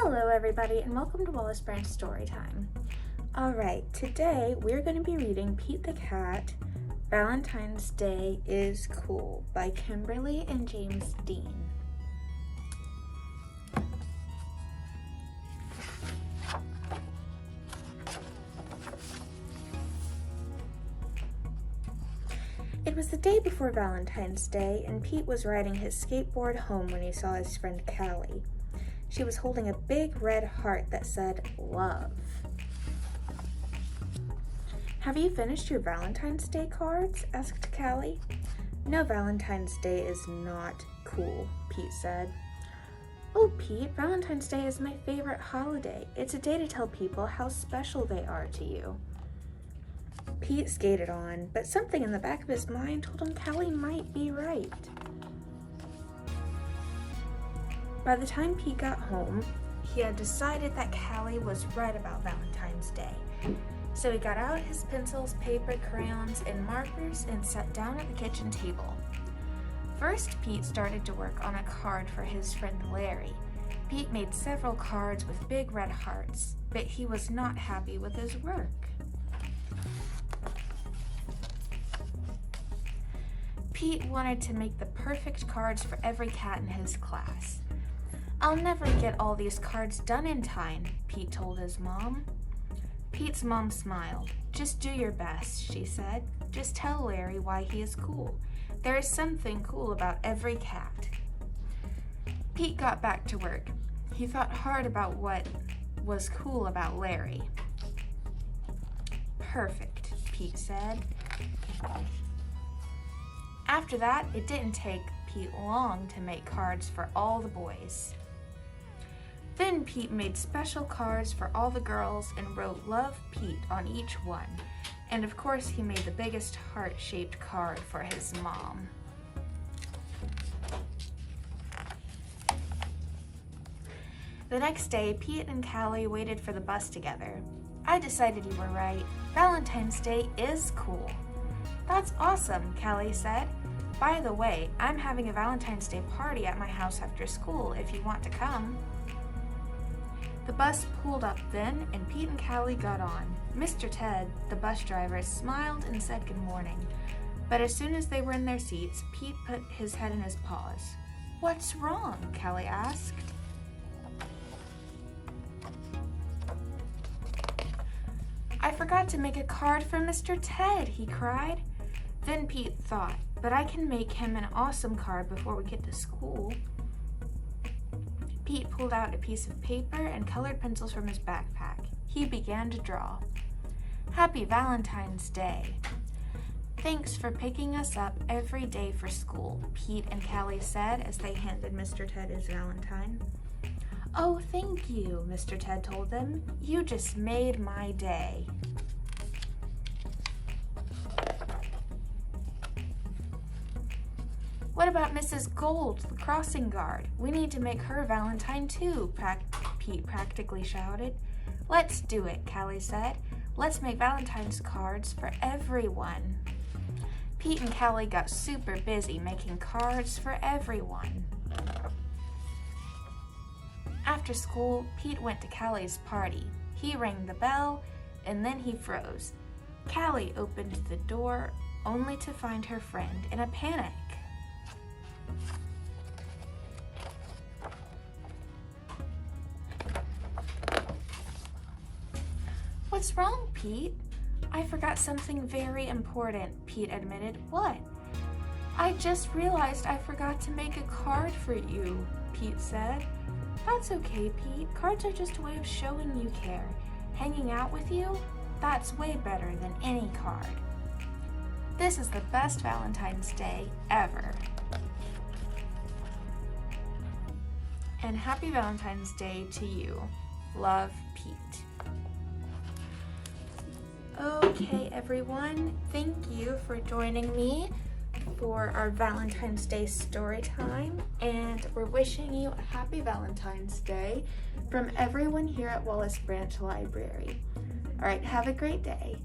Hello everybody and welcome to Wallace Branch Storytime. Alright, today we're going to be reading Pete the Cat, Valentine's Day is Cool by Kimberly and James Dean. It was the day before Valentine's Day and Pete was riding his skateboard home when he saw his friend Callie. She was holding a big red heart that said, "Love." "Have you finished your Valentine's Day cards?" asked Callie. "No, Valentine's Day is not cool," Pete said. "Oh, Pete, Valentine's Day is my favorite holiday. It's a day to tell people how special they are to you." Pete skated on, but something in the back of his mind told him Callie might be right. By the time Pete got home, he had decided that Callie was right about Valentine's Day. So he got out his pencils, paper, crayons, and markers and sat down at the kitchen table. First, Pete started to work on a card for his friend Larry. Pete made several cards with big red hearts, but he was not happy with his work. Pete wanted to make the perfect cards for every cat in his class. "I'll never get all these cards done in time," Pete told his mom. Pete's mom smiled. "Just do your best," she said. "Just tell Larry why he is cool. There is something cool about every cat." Pete got back to work. He thought hard about what was cool about Larry. "Perfect," Pete said. After that, it didn't take Pete long to make cards for all the boys. Then Pete made special cards for all the girls and wrote "Love Pete" on each one. And of course, he made the biggest heart-shaped card for his mom. The next day, Pete and Callie waited for the bus together. "I decided you were right. Valentine's Day is cool." "That's awesome," Callie said. "By the way, I'm having a Valentine's Day party at my house after school if you want to come." The bus pulled up then, and Pete and Callie got on. Mr. Ted, the bus driver, smiled and said good morning. But as soon as they were in their seats, Pete put his head in his paws. "What's wrong?" Callie asked. "I forgot to make a card for Mr. Ted," he cried. Then Pete thought, "But I can make him an awesome card before we get to school." Pete pulled out a piece of paper and colored pencils from his backpack. He began to draw. "Happy Valentine's Day." "Thanks for picking us up every day for school," Pete and Callie said as they handed Mr. Ted his Valentine. "Oh, thank you," Mr. Ted told them. "You just made my day." "What about Mrs. Gold, the crossing guard? We need to make her Valentine too," Pete practically shouted. "Let's do it," Callie said. "Let's make Valentine's cards for everyone." Pete and Callie got super busy making cards for everyone. After school, Pete went to Callie's party. He rang the bell, and then he froze. Callie opened the door, only to find her friend in a panic. "What's wrong, Pete?" "I forgot something very important," Pete admitted. "What?" "I just realized I forgot to make a card for you," Pete said. "That's okay, Pete. Cards are just a way of showing you care. Hanging out with you? That's way better than any card. This is the best Valentine's Day ever." And happy Valentine's Day to you. Love, Pete. Okay, everyone, thank you for joining me for our Valentine's Day story time, and we're wishing you a happy Valentine's Day from everyone here at Wallace Branch Library. All right, have a great day.